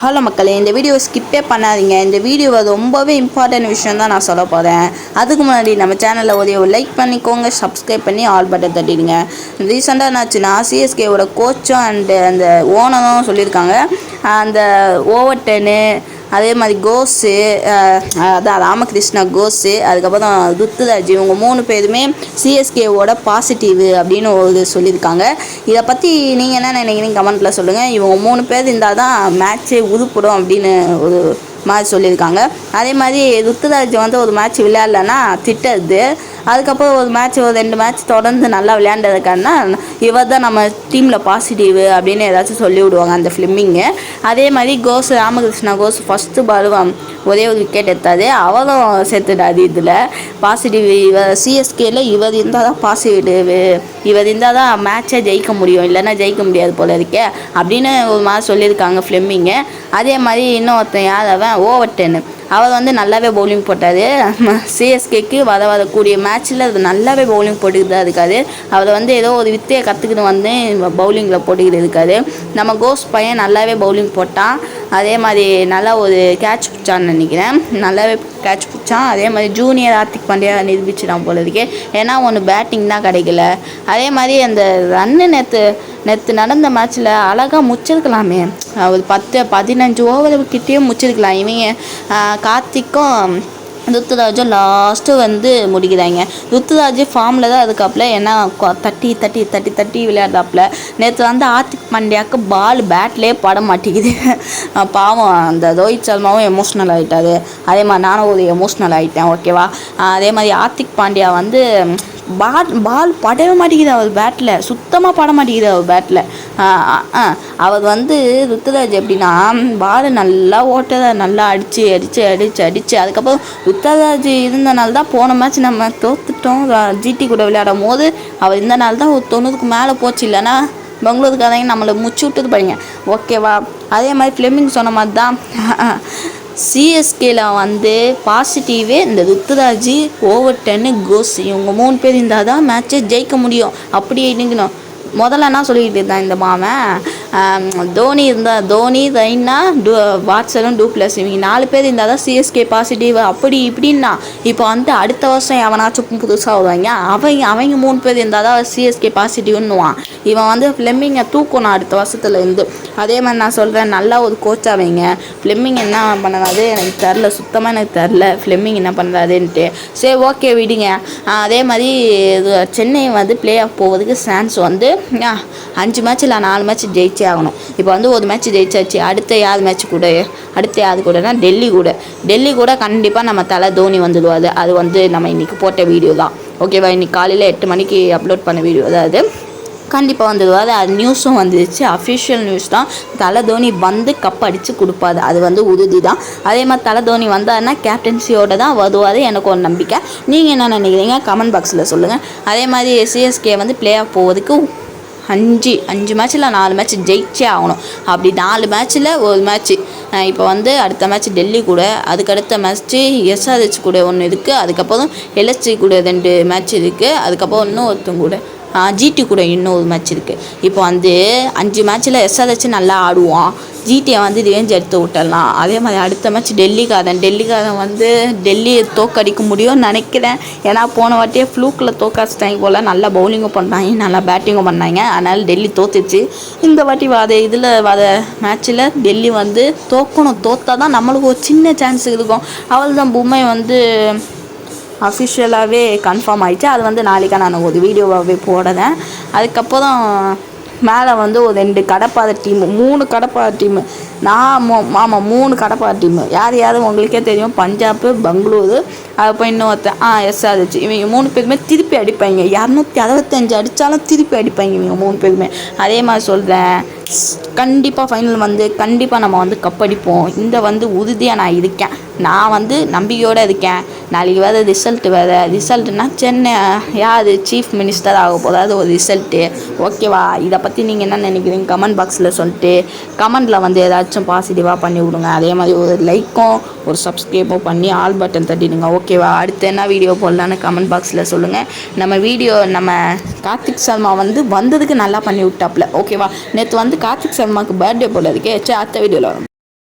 Hello மக்களே, இந்த video ஸ்கிப்பே பண்ணாதீங்க. இந்த வீடியோ ரொம்பவே இம்பார்ட்டன்ட் விஷயம் தான் நான் சொல்ல போகிறேன். அதுக்கு முன்னாடி நம்ம சேனலில் ஒரு லைக் பண்ணிக்கோங்க, சப்ஸ்கிரைப் பண்ணி ஆல் பட்டன் தட்டிடுங்க. ரீசெண்டாக என்னாச்சுன்னா சிஎஸ்கேவோட கோச்சும் அண்டு அந்த ஓனரும் சொல்லியிருக்காங்க, அந்த ஓவர் 10 அதே மாதிரி கோஸு, அதான் ராமகிருஷ்ணா கோஸு, அதுக்கப்புறம் ருத்துராஜ், இவங்க 3 பேருமே சிஎஸ்கேவோட பாசிட்டிவ் அப்படின்னு ஒரு சொல்லியிருக்காங்க. இதை பற்றி நீங்கள் என்ன நினைக்கிறீங்க கமெண்ட்டில் சொல்லுங்கள். இவங்க 3 பேர் இருந்தால் தான் மேட்ச்சே உருப்படும் அப்படின்னு ஒரு மாதிரி சொல்லியிருக்காங்க. அதே மாதிரி ருத்துராஜ் வந்து ஒரு மேட்ச் விளையாடலன்னா திட்டுறது, அதுக்கப்புறம் ஒரு மேட்ச் ஒரு 2 மேட்ச் தொடர்ந்து நல்லா விளையாண்டதுக்கான இவர் தான் நம்ம டீமில் பாசிட்டிவ் அப்படின்னு ஏதாச்சும் சொல்லி விடுவாங்க அந்த ஃபிலிமிங்கு. அதே மாதிரி கோஸ், ராமகிருஷ்ணா கோஸ் ஃபஸ்ட்டு பாலுவான் ஒரே ஒரு விக்கெட் எடுத்தாது, அவரும் சேர்த்துட்டாரு இதில் பாசிட்டிவ். இவர் சிஎஸ்கேல இவர் இருந்தால் தான் பாசிட்டிவ், இவர் இருந்தால் தான் மேட்சை ஜெயிக்க முடியும், இல்லைன்னா ஜெயிக்க முடியாது போல இருக்கே அப்படின்னு ஒரு மாதிரி சொல்லியிருக்காங்க ஃபிலிமிங்கு. அதே மாதிரி இன்னொருத்தன் யார், அவன் ஓவர் 10, அவர் வந்து நல்லாவே பவுலிங் போட்டார். சிஎஸ்கேக்கு வரக்கூடிய மேட்ச்சில் அது நல்லாவே பவுலிங் போட்டுக்கிட்டு இருக்காது. அவர் வந்து ஏதோ ஒரு வித்தையை கற்றுக்கிட்டு வந்து பவுலிங்கில் போட்டுக்கிட்டு இருக்காரு. நம்ம கோஸ் பையன் நல்லாவே பவுலிங் போட்டான். அதே மாதிரி நல்லா ஒரு கேட்ச் பிடிச்சான்னு நினைக்கிறேன், நல்லாவே கேட்ச் பிடிச்சான். அதே மாதிரி ஜூனியர் ஹார்திக் பாண்டியா நிரூபிச்சிடான் போல இருக்கே, ஏன்னா ஒன்று பேட்டிங் தான் கிடைக்கல. அதே மாதிரி அந்த ரன்னு நேற்று நடந்த மேட்ச்சில் அழகாக முச்சிருக்கலாமே, ஒரு 10-15 ஓவர்கிட்டேயும் முச்சிருக்கலாம். இவங்க கார்த்திக்கும் ருத்துராஜும் லாஸ்ட்டு வந்து முடிக்கிறாங்க. ருத்துராஜ் ஃபார்மில் தான் அதுக்காப்புல, ஏன்னா தட்டி விளையாடுறாப்புல. நேற்று வந்து ஹார்திக் பாண்டியாவுக்கு பால் பேட்லேயே பட மாட்டேங்குது. பாவம் அந்த ரோஹித் சர்மாவும் எமோஷ்னல் ஆகிட்டார். அதே மாதிரி நானும் ஒரு எமோஷ்னல் ஆகிட்டேன், ஓகேவா. அதே மாதிரி ஹார்திக் பாண்டியா வந்து பால் படவே மாட்டேங்குது அவர் பேட்டில், சுத்தமாக பட மாட்டேங்குது அவர் பேட்டில். அவர் வந்து ருத்துராஜ் எப்படின்னா பால் நல்லா ஓட்டதை நல்லா அடித்து அதுக்கப்புறம் ருத்துராஜ் இருந்தனால தான் போன மேட்ச் நம்ம தோத்துட்டோம். ஜிடி கூட விளையாடும் போது அவர் இருந்தனால தான் ஒரு 90க்கு மேலே போச்சு, இல்லைன்னா பெங்களூருக்காரங்க நம்மளை முச்சு விட்டுது பாருங்க, ஓகேவா. அதே மாதிரி ஃபிலிமிங் சொன்ன மாதிரி தான் சிஎஸ்கேல வந்து பாசிட்டிவே இந்த ருத்துராஜ், ஓவர் 10 கோஸ், இவங்க 3 பேர் இருந்தால் தான் மேட்ச்சை ஜெயிக்க முடியும். அப்படியே நிற்கணும். முதல்ல என்ன சொல்லிக்கிட்டு இருந்தான் இந்த மாமன், தோனி ரெய்னா வாட்ஸரும் டூப்ளஸ், இவங்க 4 பேர் இருந்தால் தான் சிஎஸ்கே பாசிட்டிவ் அப்படி இப்படின்னா. இப்போ வந்து அடுத்த வருஷம் எவனாச்சும் புதுசாக வருவாங்க, அவங்க 3 பேர் இருந்தால் தான் சிஎஸ்கே பாசிட்டிவ்னுவான். இவன் வந்து ஃபிலிமிங்கை தூக்கணும் அடுத்த வருஷத்துல இருந்து. அதே மாதிரி நான் சொல்கிறேன், நல்லா ஒரு கோச்சாக வைங்க. ஃபிலிமிங் என்ன பண்ணுறாரு எனக்கு தெரில, சுத்தமாக எனக்கு தெரில ஃபிலிமிங் என்ன பண்ணுறாருன்ட்டு. சரி, ஓகே விடுங்க. அதே மாதிரி சென்னை வந்து பிளே ஆஃப் போவதுக்கு சான்ஸ் வந்து 5 மேட்ச்சில் 4 மேட்ச் ஜெயிச்சே ஆகணும். இப்போ வந்து ஒரு மேட்ச் ஜெயிச்சாச்சு, அடுத்த யார் மேட்ச் கூட, அடுத்த யார் கூடனா டெல்லி கூட கண்டிப்பாக நம்ம தலை தோனி வந்துடுவார். அது வந்து நம்ம இன்றைக்கி போட்ட வீடியோ தான், ஓகேவா. இன்றைக்கி காலையில் 8 மணிக்கு அப்லோட் பண்ண வீடியோ தான் அது, கண்டிப்பாக வந்துடுவார். அது நியூஸும் வந்துடுச்சு, அஃபிஷியல் நியூஸ் தான். தலை தோனி வந்து கப் அடித்து கொடுப்பாரு, அது வந்து உறுதி தான். அதே மாதிரி தலை தோனி வந்தாருன்னா கேப்டன்சியோடு தான் வருவார், எனக்கு ஒரு நம்பிக்கை. நீங்கள் என்ன நினைக்கிறீங்க கமெண்ட் பாக்ஸில் சொல்லுங்கள். அதே மாதிரி சிஎஸ்கே வந்து பிளே ஆஃப் போவதுக்கு 5 மேட்ச்சில் 4 மேட்ச் ஜெயிச்சே ஆகணும். அப்படி 4 மேட்ச்சில் ஒரு மேட்ச்சு, இப்போ வந்து அடுத்த மேட்ச் டெல்லி கூட, அதுக்கடுத்த மேட்ச்சு எஸ்ஆர்ஹெச் கூட ஒன்று இருக்குது, அதுக்கப்புறம் எல்எஸ்சி கூட 2 மேட்ச் இருக்குது, அதுக்கப்புறம் இன்னும் ஒருத்தங்க கூட ஜிடி கூட இன்னொரு மேட்ச் இருக்குது. இப்போ வந்து 5 மேட்ச்சில் எஸ்ஆர்ஹெச் நல்லா ஆடுவான், ஜிடியை வந்து ரேஞ்ச் எடுத்து விட்டுடலாம். அதே மாதிரி அடுத்த மேட்ச் டெல்லிக்காரன் வந்து டெல்லியை தோக்கடிக்க முடியும்னு நினைக்கிறேன். ஏன்னா போன வாட்டியே ஃப்ளூக்கில் தோக்கடிச்சிட்டாங்க போல், நல்லா பவுலிங்கும் பண்ணாங்க, நல்லா பேட்டிங்கும் பண்ணாங்க, அதனால் டெல்லி தோத்துச்சு. இந்த வாட்டி வர மேட்ச்சில் டெல்லி வந்து தோத்தா தான் நம்மளுக்கு ஒரு சின்ன சான்ஸ் இருக்கும். அவள் தான் பும்மை வந்து அஃபிஷியலாகவே கன்ஃபார்ம் ஆகிடுச்சு. அது வந்து நாளைக்கு நான் ஒரு வீடியோவாகவே போடுறேன். அதுக்கப்புறம் மேலே வந்து ஒரு 2 கடப்பாத டீமு, 3 கடப்பாத டீமு, ஆமாம் 3 கடப்பாத டீமு. யார் உங்களுக்கே தெரியும், பஞ்சாப், பெங்களூரு, அப்போ இன்னொருத்தன் எஸ்ஆர்ஹெச். இவங்க 3 பேருமே திருப்பி அடிப்பாங்க, 265 அடித்தாலும் திருப்பி அடிப்பாங்க இவங்க 3 பேருமே. அதே மாதிரி சொல்கிறேன், கண்டிப்பாக ஃபைனல் வந்து கண்டிப்பாக நம்ம வந்து கப் அடிப்போம். இந்த வந்து உறுதியாக நான் இருக்கேன், நான் வந்து நம்பிக்கையோடு இருக்கேன். நாளைக்கு வேறு ரிசல்ட்டுனா சென்னை யார் சீஃப் மினிஸ்டர் ஆக போதாவது ஒரு ரிசல்ட்டு, ஓகேவா. இதை பற்றி நீங்கள் என்ன நினைக்கிறீங்க கமெண்ட் பாக்ஸில் சொல்லிட்டு கமெண்டில் வந்து ஏதாச்சும் பாசிட்டிவாக பண்ணி விடுங்க. அதே மாதிரி ஒரு லைக்கும் ஒரு சப்ஸ்கிரைபும் பண்ணி ஆல் பட்டன் தட்டிடுங்க, ஓகேவா. அடுத்து என்ன வீடியோ போடலான்னு கமெண்ட் பாக்ஸில் சொல்லுங்கள். நம்ம கார்த்திக் சர்மா வந்து வந்ததுக்கு நல்லா பண்ணி விட்டாப்புல, ஓகேவா. நேற்று வந்து கார்த்திக் சர்மாவுக்கு பர்த்டே போல இருக்கே, அடுத்த வீடியோவில் வரும்.